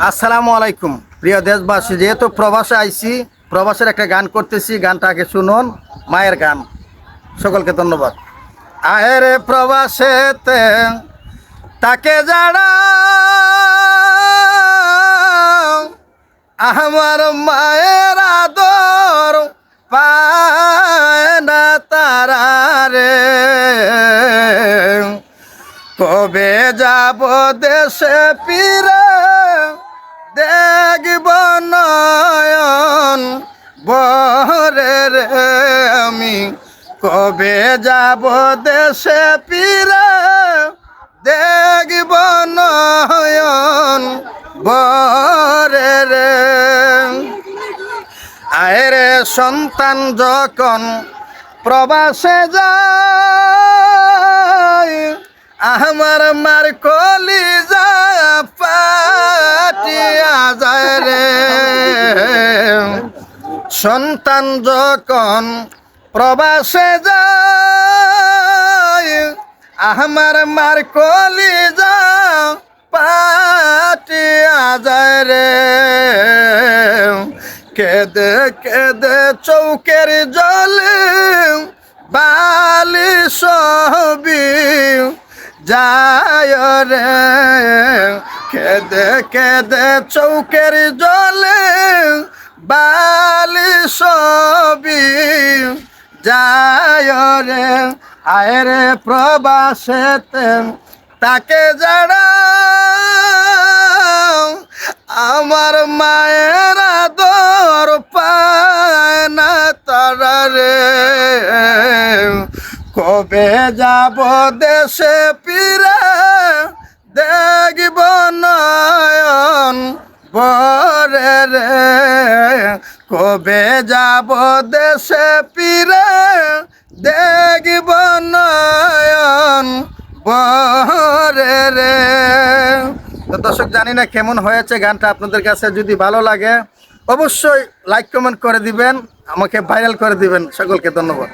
আসসালামু আলাইকুম প্রিয় দেশবাসী, যেহেতু প্রবাসে আইছি, প্রবাসের একটা গান করতেছি, গানটা আগে শুনুন। মায়ের গান। সকলকে ধন্যবাদ। আয়ের প্রবাসেতে তাকে যারা আমার মায়ের আদর পায় না তারা রে, কবে যাব দেশে ফিরে দেখব নয়ন বরে রে, আমি কবে যাব দেশে ফিরে দেখব নয়ন বরে রে। আয়রে সন্তান যখন প্রবাসে যায়, আমার মার কলিজা ফাটিয়া যায় রে। সন্তান যখন প্রবাসে যায়, আমার মার কলিজা ফাটিয়া যায় রে। কেদে কেদে চৌকের জলে বালি সবি যায় রে, কেদে কেদে চৌকের জলে বালি সবি যায় রে। আয়রে প্রবাসেতে তাকে যারা আমার মায়ের আদর পায় না তারা রে, কবে যাব দেশে ফিরে দেখব নয়ন বরে রে, কবে যাব দেশে ফিরে দেখব নয়ন বরে রে। তো দর্শক, জানি না কেমন হয়েছে গানটা। আপনাদের কাছে যদি ভালো লাগে অবশ্যই লাইক কমেন্ট করে দিবেন, আমাকে ভাইরাল করে দিবেন। সকলকে ধন্যবাদ।